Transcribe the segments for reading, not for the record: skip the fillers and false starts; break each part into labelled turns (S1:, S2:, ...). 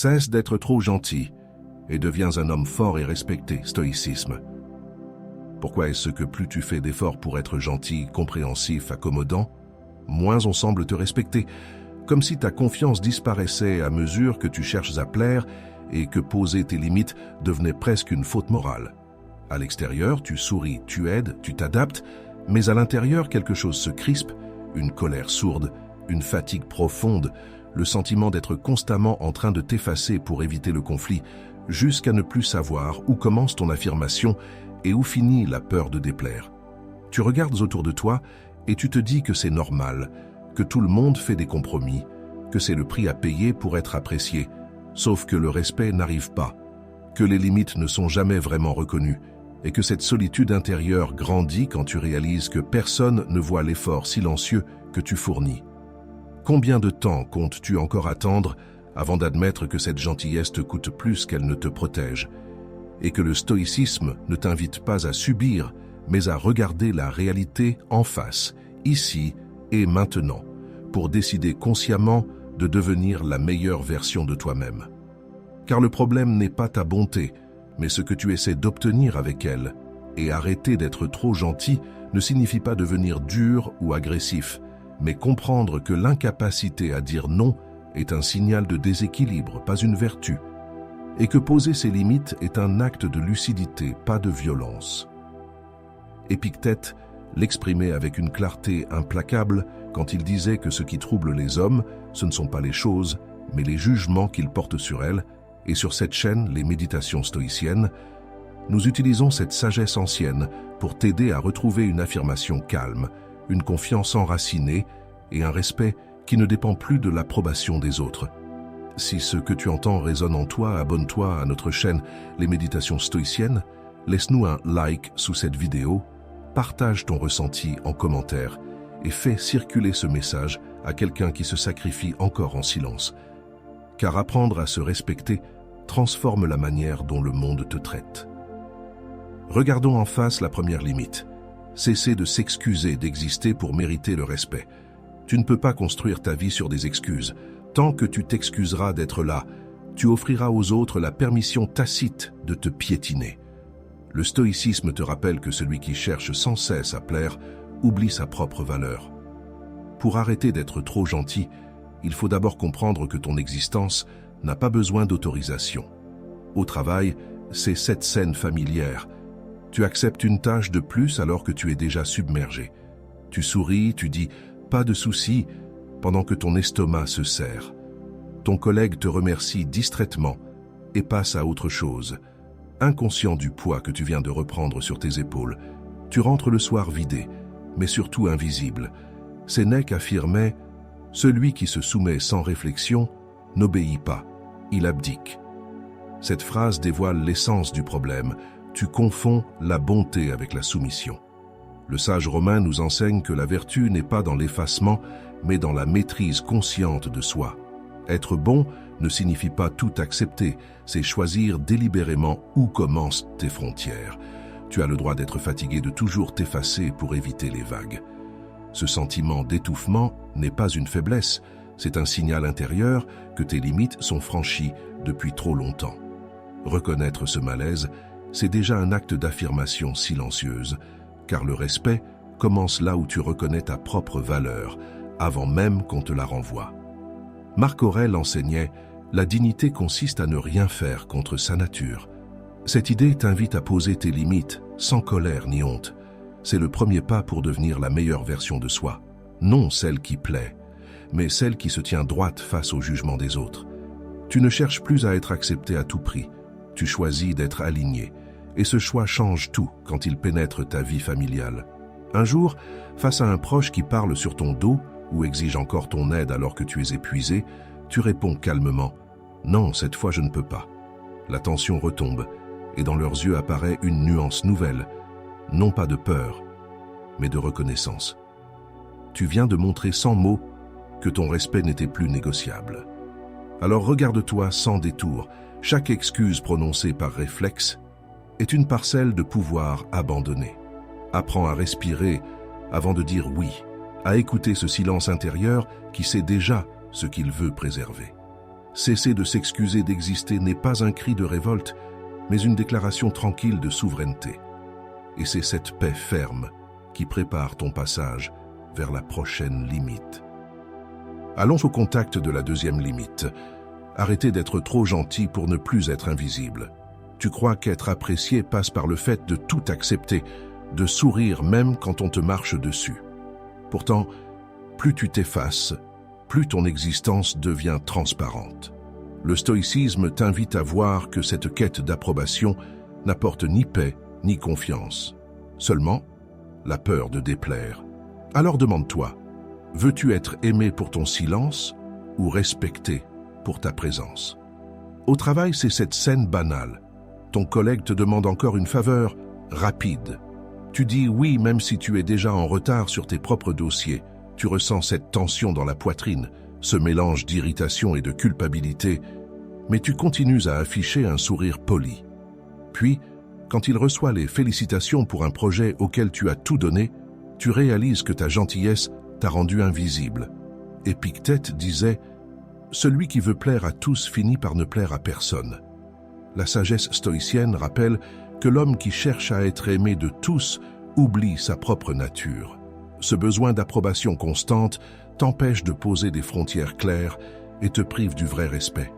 S1: Cesse d'être trop gentil et deviens un homme fort et respecté, stoïcisme. Pourquoi est-ce que plus tu fais d'efforts pour être gentil, compréhensif, accommodant, moins on semble te respecter, comme si ta confiance disparaissait à mesure que tu cherches à plaire et que poser tes limites devenait presque une faute morale. À l'extérieur, tu souris, tu aides, tu t'adaptes, mais à l'intérieur, quelque chose se crispe, une colère sourde, une fatigue profonde, le sentiment d'être constamment en train de t'effacer pour éviter le conflit, jusqu'à ne plus savoir où commence ton affirmation et où finit la peur de déplaire. Tu regardes autour de toi et tu te dis que c'est normal, que tout le monde fait des compromis, que c'est le prix à payer pour être apprécié, sauf que le respect n'arrive pas, que les limites ne sont jamais vraiment reconnues, et que cette solitude intérieure grandit quand tu réalises que personne ne voit l'effort silencieux que tu fournis. Combien de temps comptes-tu encore attendre avant d'admettre que cette gentillesse te coûte plus qu'elle ne te protège, et que le stoïcisme ne t'invite pas à subir, mais à regarder la réalité en face, ici et maintenant, pour décider consciemment de devenir la meilleure version de toi-même. Car le problème n'est pas ta bonté, mais ce que tu essaies d'obtenir avec elle, et arrêter d'être trop gentil ne signifie pas devenir dur ou agressif, mais comprendre que l'incapacité à dire non est un signal de déséquilibre, pas une vertu, et que poser ses limites est un acte de lucidité, pas de violence. Épictète l'exprimait avec une clarté implacable quand il disait que ce qui trouble les hommes, ce ne sont pas les choses, mais les jugements qu'ils portent sur elles, et sur cette chaîne, les méditations stoïciennes, nous utilisons cette sagesse ancienne pour t'aider à retrouver une affirmation calme, une confiance enracinée et un respect qui ne dépend plus de l'approbation des autres. Si ce que tu entends résonne en toi, abonne-toi à notre chaîne Les Méditations Stoïciennes, laisse-nous un like sous cette vidéo, partage ton ressenti en commentaire et fais circuler ce message à quelqu'un qui se sacrifie encore en silence. Car apprendre à se respecter transforme la manière dont le monde te traite. Regardons en face la première limite. Cesser de s'excuser d'exister pour mériter le respect. Tu ne peux pas construire ta vie sur des excuses. Tant que tu t'excuseras d'être là, tu offriras aux autres la permission tacite de te piétiner. Le stoïcisme te rappelle que celui qui cherche sans cesse à plaire oublie sa propre valeur. Pour arrêter d'être trop gentil, il faut d'abord comprendre que ton existence n'a pas besoin d'autorisation. Au travail, c'est cette scène familière. Tu acceptes une tâche de plus alors que tu es déjà submergé. Tu souris, tu dis « pas de souci » pendant que ton estomac se serre. Ton collègue te remercie distraitement et passe à autre chose. Inconscient du poids que tu viens de reprendre sur tes épaules, tu rentres le soir vidé, mais surtout invisible. Sénèque affirmait « Celui qui se soumet sans réflexion n'obéit pas, il abdique ». Cette phrase dévoile l'essence du problème. Tu confonds la bonté avec la soumission. Le sage romain nous enseigne que la vertu n'est pas dans l'effacement, mais dans la maîtrise consciente de soi. Être bon ne signifie pas tout accepter, c'est choisir délibérément où commencent tes frontières. Tu as le droit d'être fatigué de toujours t'effacer pour éviter les vagues. Ce sentiment d'étouffement n'est pas une faiblesse, c'est un signal intérieur que tes limites sont franchies depuis trop longtemps. Reconnaître ce malaise, c'est déjà un acte d'affirmation silencieuse, car le respect commence là où tu reconnais ta propre valeur, avant même qu'on te la renvoie. Marc Aurèle enseignait « La dignité consiste à ne rien faire contre sa nature ». Cette idée t'invite à poser tes limites, sans colère ni honte. C'est le premier pas pour devenir la meilleure version de soi. Non celle qui plaît, mais celle qui se tient droite face au jugement des autres. Tu ne cherches plus à être accepté à tout prix. Tu choisis d'être aligné. Et ce choix change tout quand il pénètre ta vie familiale. Un jour, face à un proche qui parle sur ton dos ou exige encore ton aide alors que tu es épuisé, tu réponds calmement « Non, cette fois je ne peux pas ». La tension retombe et dans leurs yeux apparaît une nuance nouvelle, non pas de peur, mais de reconnaissance. Tu viens de montrer sans mots que ton respect n'était plus négociable. Alors regarde-toi sans détour. Chaque excuse prononcée par réflexe est une parcelle de pouvoir abandonnée. Apprends à respirer avant de dire oui, à écouter ce silence intérieur qui sait déjà ce qu'il veut préserver. Cesser de s'excuser d'exister n'est pas un cri de révolte, mais une déclaration tranquille de souveraineté. Et c'est cette paix ferme qui prépare ton passage vers la prochaine limite. Allons au contact de la deuxième limite. Arrêtez d'être trop gentil pour ne plus être invisible. Tu crois qu'être apprécié passe par le fait de tout accepter, de sourire même quand on te marche dessus. Pourtant, plus tu t'effaces, plus ton existence devient transparente. Le stoïcisme t'invite à voir que cette quête d'approbation n'apporte ni paix ni confiance, seulement la peur de déplaire. Alors demande-toi, veux-tu être aimé pour ton silence ou respecté pour ta présence? Au travail, c'est cette scène banale. Ton collègue te demande encore une faveur rapide. Tu dis oui même si tu es déjà en retard sur tes propres dossiers. Tu ressens cette tension dans la poitrine, ce mélange d'irritation et de culpabilité, mais tu continues à afficher un sourire poli. Puis, quand il reçoit les félicitations pour un projet auquel tu as tout donné, tu réalises que ta gentillesse t'a rendu invisible. Épictète disait « Celui qui veut plaire à tous finit par ne plaire à personne ». La sagesse stoïcienne rappelle que l'homme qui cherche à être aimé de tous oublie sa propre nature. Ce besoin d'approbation constante t'empêche de poser des frontières claires et te prive du vrai respect.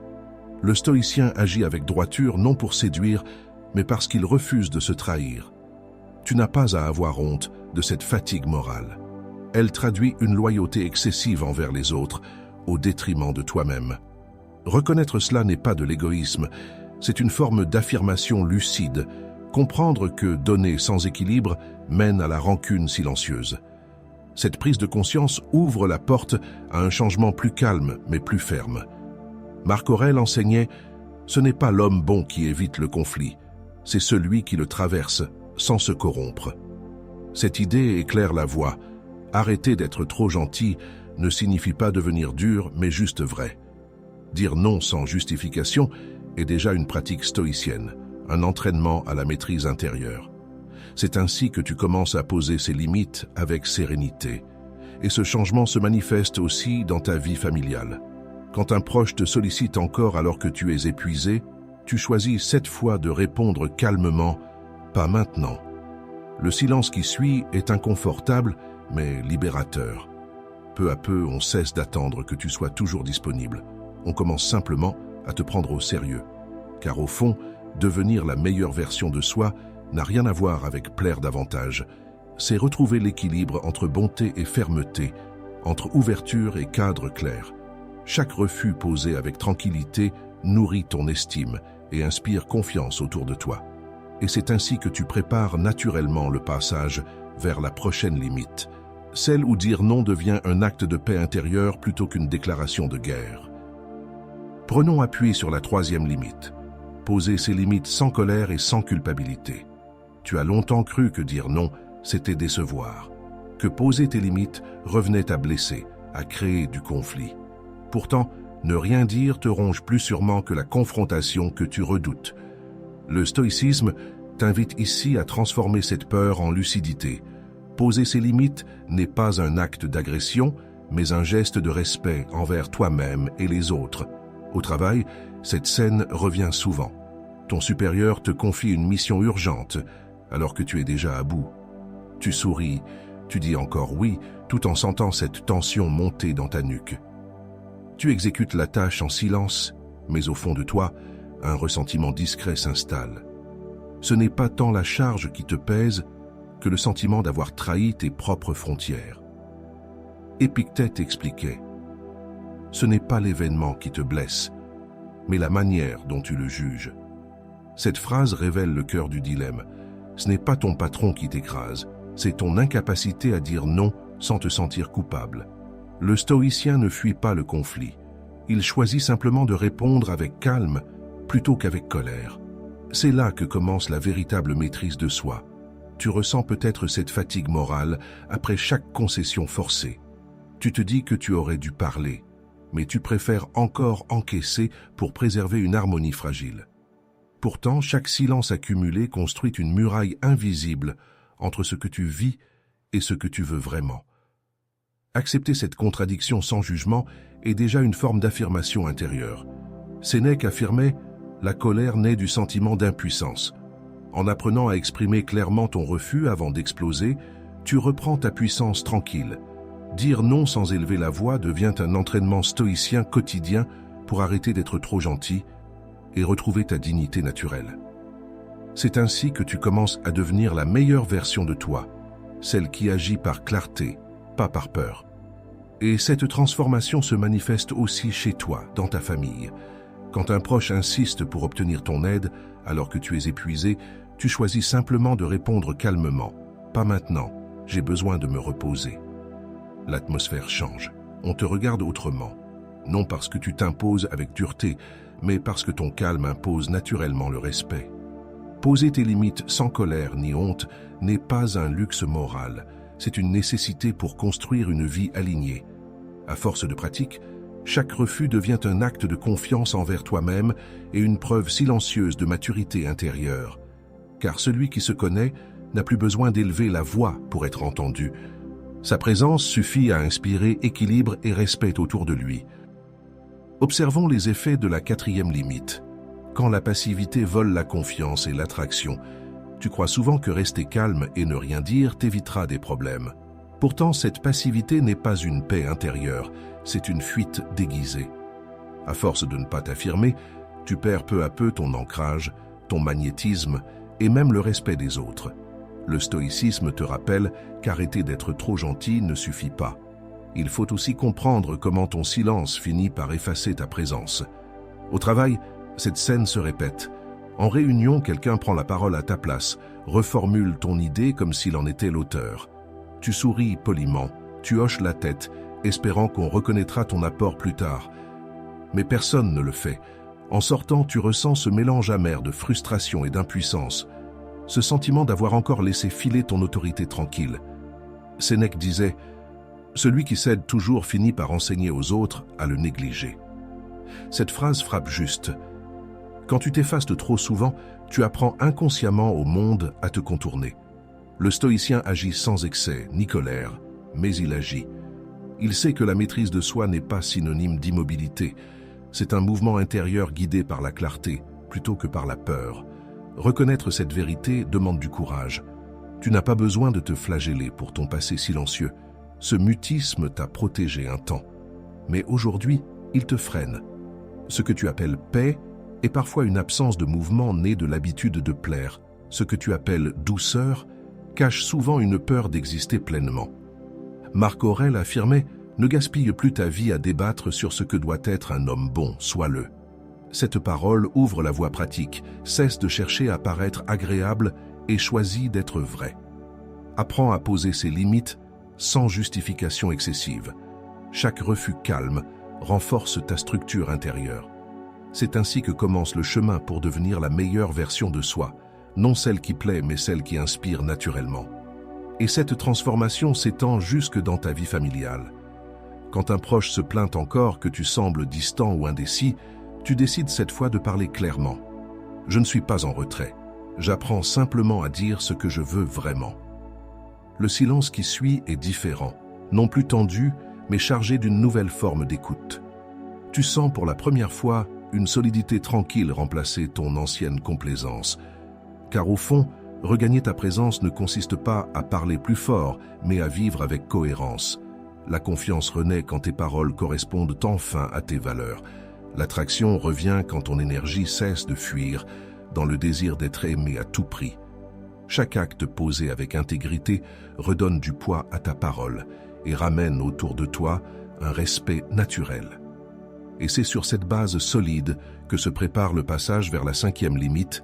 S1: Le stoïcien agit avec droiture non pour séduire, mais parce qu'il refuse de se trahir. Tu n'as pas à avoir honte de cette fatigue morale. Elle traduit une loyauté excessive envers les autres, au détriment de toi-même. Reconnaître cela n'est pas de l'égoïsme, c'est une forme d'affirmation lucide, comprendre que donner sans équilibre mène à la rancune silencieuse. Cette prise de conscience ouvre la porte à un changement plus calme mais plus ferme. Marc Aurèle enseignait « Ce n'est pas l'homme bon qui évite le conflit, c'est celui qui le traverse sans se corrompre ». Cette idée éclaire la voie. Arrêter d'être trop gentil ne signifie pas devenir dur, mais juste vrai. Dire non sans justification est déjà une pratique stoïcienne, un entraînement à la maîtrise intérieure. C'est ainsi que tu commences à poser ses limites avec sérénité. Et ce changement se manifeste aussi dans ta vie familiale. Quand un proche te sollicite encore alors que tu es épuisé, tu choisis cette fois de répondre calmement « pas maintenant ». Le silence qui suit est inconfortable, mais libérateur. Peu à peu, on cesse d'attendre que tu sois toujours disponible. On commence simplement à te prendre au sérieux. Car au fond, devenir la meilleure version de soi n'a rien à voir avec plaire davantage. C'est retrouver l'équilibre entre bonté et fermeté, entre ouverture et cadre clair. Chaque refus posé avec tranquillité nourrit ton estime et inspire confiance autour de toi. Et c'est ainsi que tu prépares naturellement le passage vers la prochaine limite, celle où dire non devient un acte de paix intérieure plutôt qu'une déclaration de guerre. Prenons appui sur la troisième limite. Poser ses limites sans colère et sans culpabilité. Tu as longtemps cru que dire non, c'était décevoir, que poser tes limites revenait à blesser, à créer du conflit. Pourtant, ne rien dire te ronge plus sûrement que la confrontation que tu redoutes. Le stoïcisme t'invite ici à transformer cette peur en lucidité. Poser ses limites n'est pas un acte d'agression, mais un geste de respect envers toi-même et les autres. Au travail, cette scène revient souvent. Ton supérieur te confie une mission urgente, alors que tu es déjà à bout. Tu souris, tu dis encore oui, tout en sentant cette tension monter dans ta nuque. Tu exécutes la tâche en silence, mais au fond de toi, un ressentiment discret s'installe. Ce n'est pas tant la charge qui te pèse que le sentiment d'avoir trahi tes propres frontières. Épictète expliquait « Ce n'est pas l'événement qui te blesse, mais la manière dont tu le juges. » Cette phrase révèle le cœur du dilemme. Ce n'est pas ton patron qui t'écrase, c'est ton incapacité à dire non sans te sentir coupable. Le stoïcien ne fuit pas le conflit. Il choisit simplement de répondre avec calme plutôt qu'avec colère. C'est là que commence la véritable maîtrise de soi. Tu ressens peut-être cette fatigue morale après chaque concession forcée. Tu te dis que tu aurais dû parler, mais tu préfères encore encaisser pour préserver une harmonie fragile. Pourtant, chaque silence accumulé construit une muraille invisible entre ce que tu vis et ce que tu veux vraiment. Accepter cette contradiction sans jugement est déjà une forme d'affirmation intérieure. Sénèque affirmait « La colère naît du sentiment d'impuissance ». En apprenant à exprimer clairement ton refus avant d'exploser, tu reprends ta puissance tranquille. Dire non sans élever la voix devient un entraînement stoïcien quotidien pour arrêter d'être trop gentil et retrouver ta dignité naturelle. C'est ainsi que tu commences à devenir la meilleure version de toi, celle qui agit par clarté, pas par peur. Et cette transformation se manifeste aussi chez toi, dans ta famille. Quand un proche insiste pour obtenir ton aide, alors que tu es épuisé, tu choisis simplement de répondre calmement. Pas maintenant, j'ai besoin de me reposer. L'atmosphère change. On te regarde autrement. Non parce que tu t'imposes avec dureté, mais parce que ton calme impose naturellement le respect. Poser tes limites sans colère ni honte n'est pas un luxe moral. C'est une nécessité pour construire une vie alignée. À force de pratique, chaque refus devient un acte de confiance envers toi-même et une preuve silencieuse de maturité intérieure. Car celui qui se connaît n'a plus besoin d'élever la voix pour être entendu. Sa présence suffit à inspirer équilibre et respect autour de lui. Observons les effets de la 4e limite. Quand la passivité vole la confiance et l'attraction, tu crois souvent que rester calme et ne rien dire t'évitera des problèmes. Pourtant, cette passivité n'est pas une paix intérieure, c'est une fuite déguisée. À force de ne pas t'affirmer, tu perds peu à peu ton ancrage, ton magnétisme et même le respect des autres. Le stoïcisme te rappelle qu'arrêter d'être trop gentil ne suffit pas. Il faut aussi comprendre comment ton silence finit par effacer ta présence. Au travail, cette scène se répète. En réunion, quelqu'un prend la parole à ta place, reformule ton idée comme s'il en était l'auteur. Tu souris poliment, tu hoches la tête, espérant qu'on reconnaîtra ton apport plus tard. Mais personne ne le fait. En sortant, tu ressens ce mélange amer de frustration et d'impuissance, ce sentiment d'avoir encore laissé filer ton autorité tranquille. Sénèque disait « Celui qui cède toujours finit par enseigner aux autres à le négliger ». Cette phrase frappe juste. Quand tu t'effaces trop souvent, tu apprends inconsciemment au monde à te contourner. Le stoïcien agit sans excès ni colère, mais il agit. Il sait que la maîtrise de soi n'est pas synonyme d'immobilité. C'est un mouvement intérieur guidé par la clarté, plutôt que par la peur. Reconnaître cette vérité demande du courage. Tu n'as pas besoin de te flageller pour ton passé silencieux. Ce mutisme t'a protégé un temps. Mais aujourd'hui, il te freine. Ce que tu appelles paix est parfois une absence de mouvement née de l'habitude de plaire. Ce que tu appelles douceur cache souvent une peur d'exister pleinement. Marc Aurèle affirmait « Ne gaspille plus ta vie à débattre sur ce que doit être un homme bon, sois-le ». Cette parole ouvre la voie pratique, cesse de chercher à paraître agréable et choisis d'être vrai. Apprends à poser ses limites sans justification excessive. Chaque refus calme renforce ta structure intérieure. C'est ainsi que commence le chemin pour devenir la meilleure version de soi, non celle qui plaît mais celle qui inspire naturellement. Et cette transformation s'étend jusque dans ta vie familiale. Quand un proche se plaint encore que tu sembles distant ou indécis, tu décides cette fois de parler clairement. Je ne suis pas en retrait. J'apprends simplement à dire ce que je veux vraiment. Le silence qui suit est différent, non plus tendu, mais chargé d'une nouvelle forme d'écoute. Tu sens pour la première fois une solidité tranquille remplacer ton ancienne complaisance. Car au fond, regagner ta présence ne consiste pas à parler plus fort, mais à vivre avec cohérence. La confiance renaît quand tes paroles correspondent enfin à tes valeurs. L'attraction revient quand ton énergie cesse de fuir, dans le désir d'être aimé à tout prix. Chaque acte posé avec intégrité redonne du poids à ta parole et ramène autour de toi un respect naturel. Et c'est sur cette base solide que se prépare le passage vers la 5e limite,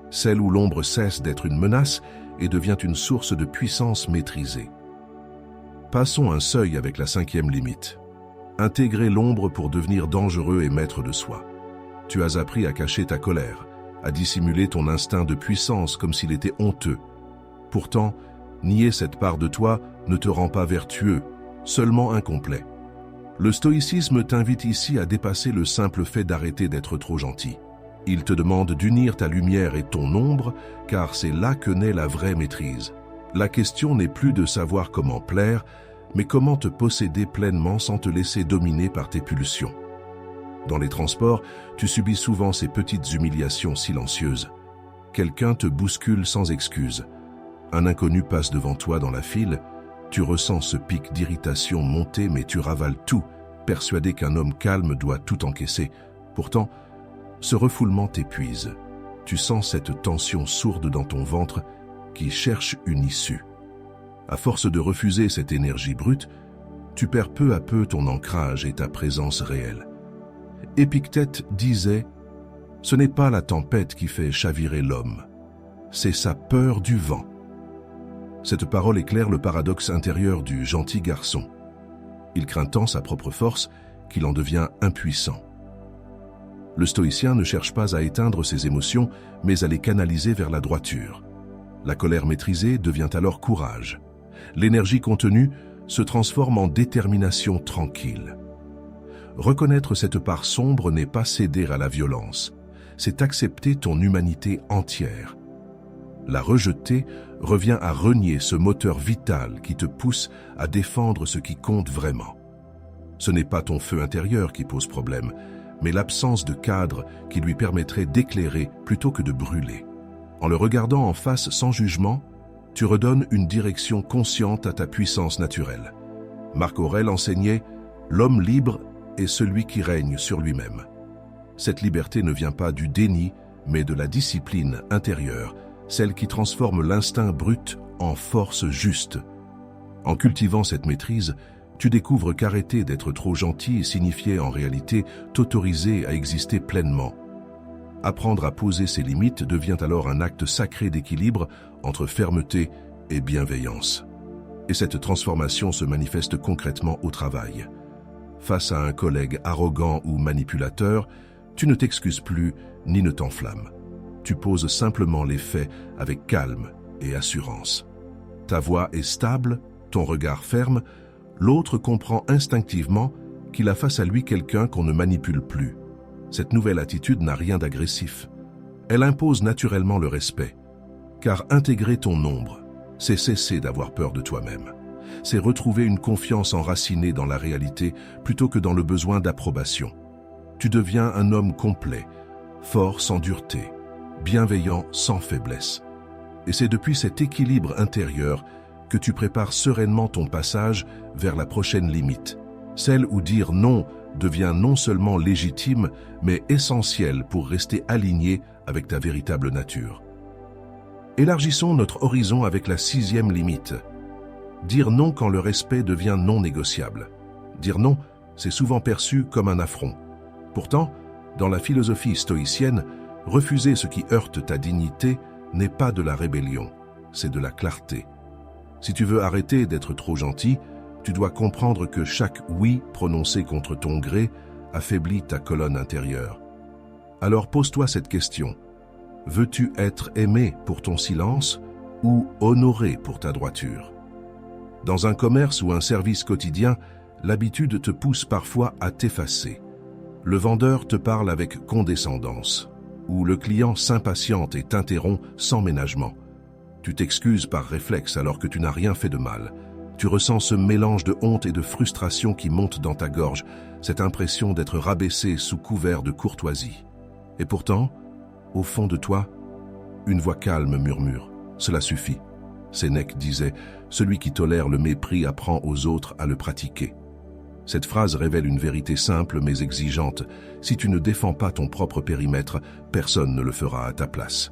S1: celle où l'ombre cesse d'être une menace et devient une source de puissance maîtrisée. Passons un seuil avec la 5e limite. Intégrer l'ombre pour devenir dangereux et maître de soi. Tu as appris à cacher ta colère, à dissimuler ton instinct de puissance comme s'il était honteux. Pourtant, nier cette part de toi ne te rend pas vertueux, seulement incomplet. Le stoïcisme t'invite ici à dépasser le simple fait d'arrêter d'être trop gentil. Il te demande d'unir ta lumière et ton ombre, car c'est là que naît la vraie maîtrise. La question n'est plus de savoir comment plaire, mais comment te posséder pleinement sans te laisser dominer par tes pulsions. Dans les transports, tu subis souvent ces petites humiliations silencieuses. Quelqu'un te bouscule sans excuse. Un inconnu passe devant toi dans la file. Tu ressens ce pic d'irritation monter, mais tu ravales tout, persuadé qu'un homme calme doit tout encaisser. Pourtant, ce refoulement t'épuise. Tu sens cette tension sourde dans ton ventre qui cherche une issue. À force de refuser cette énergie brute, tu perds peu à peu ton ancrage et ta présence réelle. Épictète disait « Ce n'est pas la tempête qui fait chavirer l'homme, c'est sa peur du vent ». Cette parole éclaire le paradoxe intérieur du gentil garçon. Il craint tant sa propre force qu'il en devient impuissant. Le stoïcien ne cherche pas à éteindre ses émotions, mais à les canaliser vers la droiture. La colère maîtrisée devient alors courage. L'énergie contenue se transforme en détermination tranquille. Reconnaître cette part sombre n'est pas céder à la violence, c'est accepter ton humanité entière. La rejeter revient à renier ce moteur vital qui te pousse à défendre ce qui compte vraiment. Ce n'est pas ton feu intérieur qui pose problème, mais l'absence de cadre qui lui permettrait d'éclairer plutôt que de brûler. En le regardant en face sans jugement, tu redonnes une direction consciente à ta puissance naturelle. Marc Aurèle enseignait « L'homme libre est celui qui règne sur lui-même ». Cette liberté ne vient pas du déni, mais de la discipline intérieure, celle qui transforme l'instinct brut en force juste. En cultivant cette maîtrise, tu découvres qu'arrêter d'être trop gentil signifiait en réalité t'autoriser à exister pleinement. Apprendre à poser ses limites devient alors un acte sacré d'équilibre entre fermeté et bienveillance. Et cette transformation se manifeste concrètement au travail. Face à un collègue arrogant ou manipulateur, tu ne t'excuses plus ni ne t'enflammes. Tu poses simplement les faits avec calme et assurance. Ta voix est stable, ton regard ferme, l'autre comprend instinctivement qu'il a face à lui quelqu'un qu'on ne manipule plus. Cette nouvelle attitude n'a rien d'agressif. Elle impose naturellement le respect. Car intégrer ton ombre, c'est cesser d'avoir peur de toi-même. C'est retrouver une confiance enracinée dans la réalité plutôt que dans le besoin d'approbation. Tu deviens un homme complet, fort sans dureté, bienveillant sans faiblesse. Et c'est depuis cet équilibre intérieur que tu prépares sereinement ton passage vers la prochaine limite, celle où dire non devient non seulement légitime, mais essentiel pour rester aligné avec ta véritable nature. Élargissons notre horizon avec la 6e limite. Dire non quand le respect devient non négociable. Dire non, c'est souvent perçu comme un affront. Pourtant, dans la philosophie stoïcienne, refuser ce qui heurte ta dignité n'est pas de la rébellion, c'est de la clarté. Si tu veux arrêter d'être trop gentil, tu dois comprendre que chaque oui prononcé contre ton gré affaiblit ta colonne intérieure. Alors pose-toi cette question. Veux-tu être aimé pour ton silence ou honoré pour ta droiture? Dans un commerce ou un service quotidien, l'habitude te pousse parfois à t'effacer. Le vendeur te parle avec condescendance, ou le client s'impatiente et t'interrompt sans ménagement. Tu t'excuses par réflexe alors que tu n'as rien fait de mal. Tu ressens ce mélange de honte et de frustration qui monte dans ta gorge, cette impression d'être rabaissé sous couvert de courtoisie. Et pourtant, au fond de toi, une voix calme murmure « Cela suffit ». Sénèque disait « Celui qui tolère le mépris apprend aux autres à le pratiquer ». Cette phrase révèle une vérité simple mais exigeante. Si tu ne défends pas ton propre périmètre, personne ne le fera à ta place.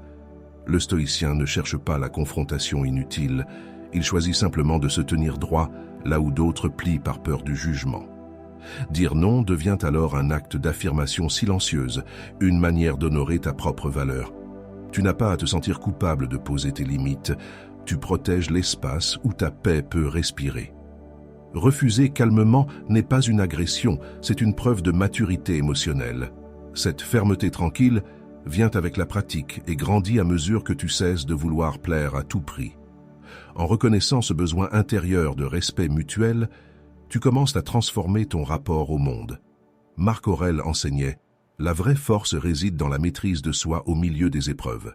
S1: Le stoïcien ne cherche pas la confrontation inutile. Il choisit simplement de se tenir droit là où d'autres plient par peur du jugement. Dire non devient alors un acte d'affirmation silencieuse, une manière d'honorer ta propre valeur. Tu n'as pas à te sentir coupable de poser tes limites. Tu protèges l'espace où ta paix peut respirer. Refuser calmement n'est pas une agression, c'est une preuve de maturité émotionnelle. Cette fermeté tranquille vient avec la pratique et grandit à mesure que tu cesses de vouloir plaire à tout prix. En reconnaissant ce besoin intérieur de respect mutuel, tu commences à transformer ton rapport au monde. Marc Aurèle enseignait « La vraie force réside dans la maîtrise de soi au milieu des épreuves ».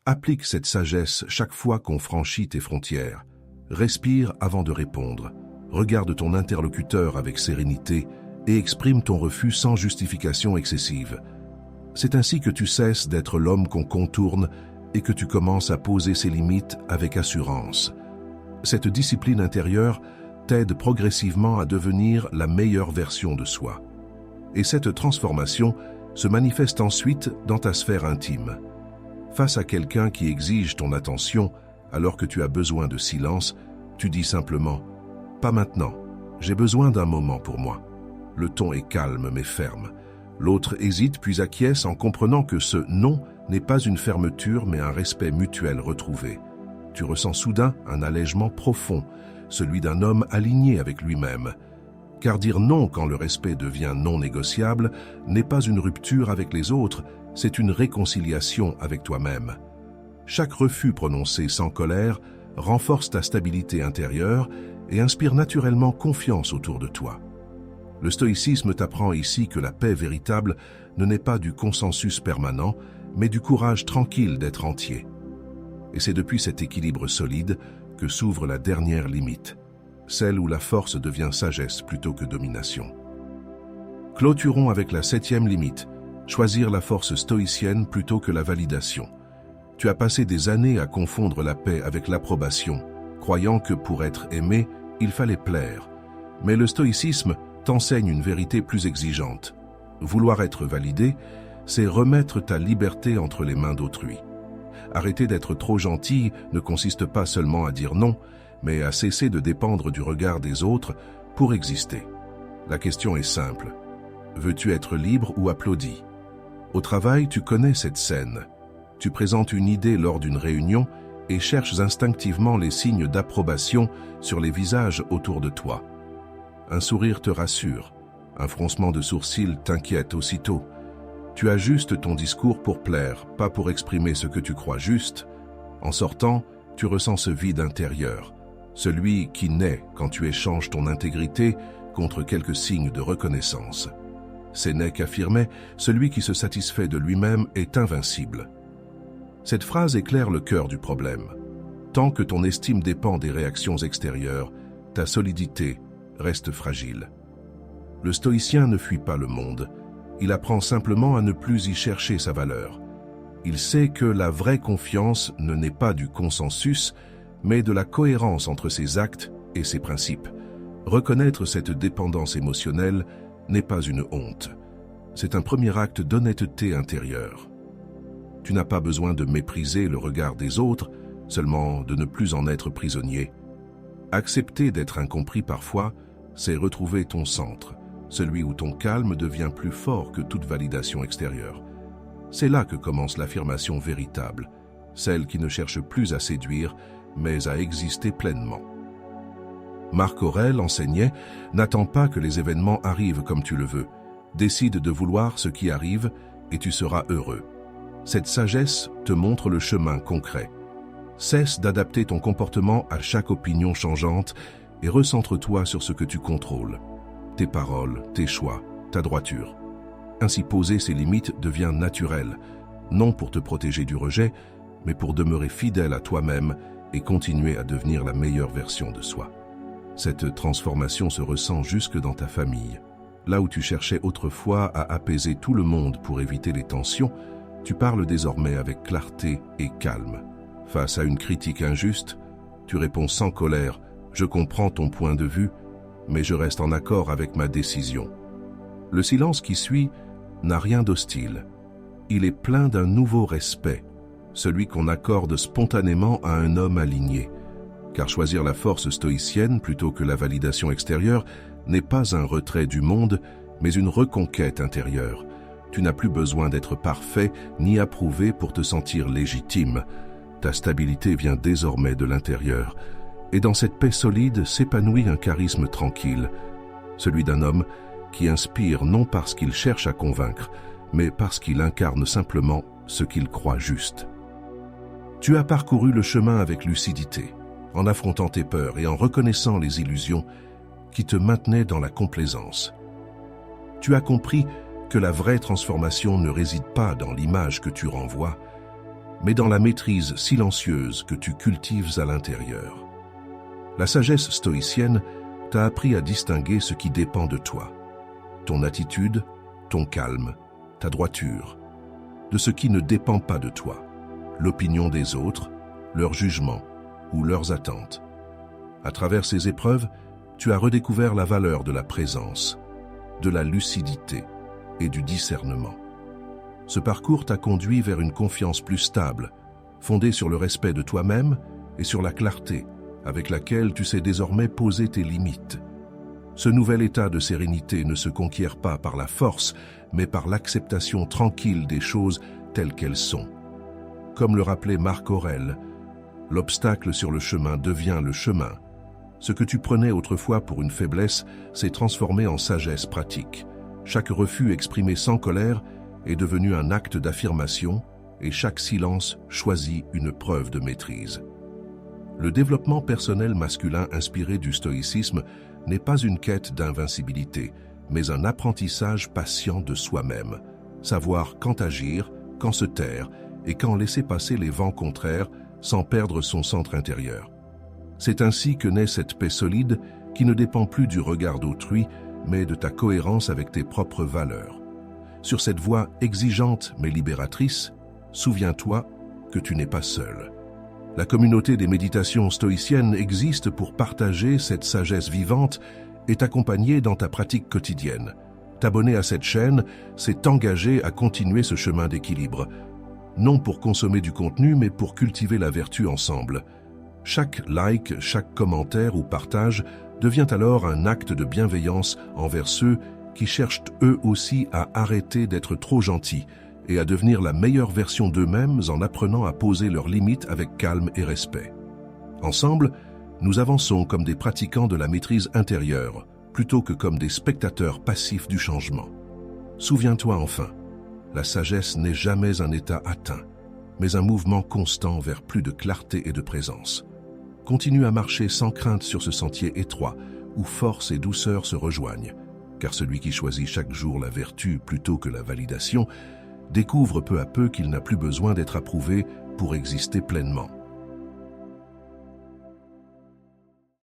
S1: Applique cette sagesse chaque fois qu'on franchit tes frontières. Respire avant de répondre. Regarde ton interlocuteur avec sérénité et exprime ton refus sans justification excessive. C'est ainsi que tu cesses d'être l'homme qu'on contourne et que tu commences à poser ses limites avec assurance. Cette discipline intérieure t'aide progressivement à devenir la meilleure version de soi. Et cette transformation se manifeste ensuite dans ta sphère intime. Face à quelqu'un qui exige ton attention alors que tu as besoin de silence, tu dis simplement « Pas maintenant, j'ai besoin d'un moment pour moi ». Le ton est calme mais ferme. L'autre hésite puis acquiesce en comprenant que ce « non » n'est pas une fermeture mais un respect mutuel retrouvé. Tu ressens soudain un allègement profond, celui d'un homme aligné avec lui-même. Car dire non quand le respect devient non négociable n'est pas une rupture avec les autres, c'est une réconciliation avec toi-même. Chaque refus prononcé sans colère renforce ta stabilité intérieure et inspire naturellement confiance autour de toi. Le stoïcisme t'apprend ici que la paix véritable ne naît pas du consensus permanent, mais du courage tranquille d'être entier. Et c'est depuis cet équilibre solide que s'ouvre la dernière limite, celle où la force devient sagesse plutôt que domination. Clôturons avec la 7e limite, choisir la force stoïcienne plutôt que la validation. Tu as passé des années à confondre la paix avec l'approbation, croyant que pour être aimé, il fallait plaire. Mais le stoïcisme t'enseigne une vérité plus exigeante. Vouloir être validé, c'est remettre ta liberté entre les mains d'autrui. Arrêter d'être trop gentil ne consiste pas seulement à dire non, mais à cesser de dépendre du regard des autres pour exister. La question est simple. Veux-tu être libre ou applaudi? Au travail, tu connais cette scène. Tu présentes une idée lors d'une réunion et cherches instinctivement les signes d'approbation sur les visages autour de toi. Un sourire te rassure, un froncement de sourcils t'inquiète aussitôt. Tu ajustes ton discours pour plaire, pas pour exprimer ce que tu crois juste. En sortant, tu ressens ce vide intérieur, celui qui naît quand tu échanges ton intégrité contre quelques signes de reconnaissance. Sénèque affirmait « Celui qui se satisfait de lui-même est invincible ». Cette phrase éclaire le cœur du problème. Tant que ton estime dépend des réactions extérieures, ta solidité reste fragile. Le stoïcien ne fuit pas le monde, il apprend simplement à ne plus y chercher sa valeur. Il sait que la vraie confiance ne naît pas du consensus, mais de la cohérence entre ses actes et ses principes. Reconnaître cette dépendance émotionnelle n'est pas une honte. C'est un premier acte d'honnêteté intérieure. Tu n'as pas besoin de mépriser le regard des autres, seulement de ne plus en être prisonnier. Accepter d'être incompris parfois, c'est retrouver ton centre, celui où ton calme devient plus fort que toute validation extérieure. C'est là que commence l'affirmation véritable, celle qui ne cherche plus à séduire, mais à exister pleinement. Marc Aurèle enseignait « N'attends pas que les événements arrivent comme tu le veux. Décide de vouloir ce qui arrive et tu seras heureux. » Cette sagesse te montre le chemin concret. Cesse d'adapter ton comportement à chaque opinion changeante et recentre-toi sur ce que tu contrôles. Tes paroles, tes choix, ta droiture. Ainsi poser ces limites devient naturel, non pour te protéger du rejet, mais pour demeurer fidèle à toi-même et continuer à devenir la meilleure version de soi. Cette transformation se ressent jusque dans ta famille. Là où tu cherchais autrefois à apaiser tout le monde pour éviter les tensions, tu parles désormais avec clarté et calme. Face à une critique injuste, tu réponds sans colère « Je comprends ton point de vue, mais je reste en accord avec ma décision ». Le silence qui suit n'a rien d'hostile. Il est plein d'un nouveau respect, celui qu'on accorde spontanément à un homme aligné. Car choisir la force stoïcienne plutôt que la validation extérieure n'est pas un retrait du monde, mais une reconquête intérieure. Tu n'as plus besoin d'être parfait ni approuvé pour te sentir légitime. Ta stabilité vient désormais de l'intérieur. Et dans cette paix solide s'épanouit un charisme tranquille, celui d'un homme qui inspire non parce qu'il cherche à convaincre, mais parce qu'il incarne simplement ce qu'il croit juste. Tu as parcouru le chemin avec lucidité, en affrontant tes peurs et en reconnaissant les illusions qui te maintenaient dans la complaisance. Tu as compris que la vraie transformation ne réside pas dans l'image que tu renvoies, mais dans la maîtrise silencieuse que tu cultives à l'intérieur. La sagesse stoïcienne t'a appris à distinguer ce qui dépend de toi. ton attitude, ton calme, ta droiture, de ce qui ne dépend pas de toi, l'opinion des autres, leur jugement ou leurs attentes. À travers ces épreuves, tu as redécouvert la valeur de la présence, de la lucidité et du discernement. Ce parcours t'a conduit vers une confiance plus stable, fondée sur le respect de toi-même et sur la clarté avec laquelle tu sais désormais poser tes limites. Ce nouvel état de sérénité ne se conquiert pas par la force, mais par l'acceptation tranquille des choses telles qu'elles sont. Comme le rappelait Marc Aurèle, l'obstacle sur le chemin devient le chemin. Ce que tu prenais autrefois pour une faiblesse s'est transformé en sagesse pratique. Chaque refus exprimé sans colère est devenu un acte d'affirmation et chaque silence choisit une preuve de maîtrise. Le développement personnel masculin inspiré du stoïcisme n'est pas une quête d'invincibilité, mais un apprentissage patient de soi-même. Savoir quand agir, quand se taire et quand laisser passer les vents contraires sans perdre son centre intérieur. C'est ainsi que naît cette paix solide qui ne dépend plus du regard d'autrui, mais de ta cohérence avec tes propres valeurs. Sur cette voie exigeante mais libératrice, souviens-toi que tu n'es pas seul. La communauté des méditations stoïciennes existe pour partager cette sagesse vivante et t'accompagner dans ta pratique quotidienne. T'abonner à cette chaîne, c'est t'engager à continuer ce chemin d'équilibre, non pour consommer du contenu, mais pour cultiver la vertu ensemble. Chaque like, chaque commentaire ou partage devient alors un acte de bienveillance envers ceux qui cherchent eux aussi à arrêter d'être trop gentils et à devenir la meilleure version d'eux-mêmes en apprenant à poser leurs limites avec calme et respect. Ensemble, nous avançons comme des pratiquants de la maîtrise intérieure, plutôt que comme des spectateurs passifs du changement. Souviens-toi enfin, la sagesse n'est jamais un état atteint, mais un mouvement constant vers plus de clarté et de présence. Continue à marcher sans crainte sur ce sentier étroit, où force et douceur se rejoignent, car celui qui choisit chaque jour la vertu plutôt que la validation découvre peu à peu qu'il n'a plus besoin d'être approuvé pour exister pleinement.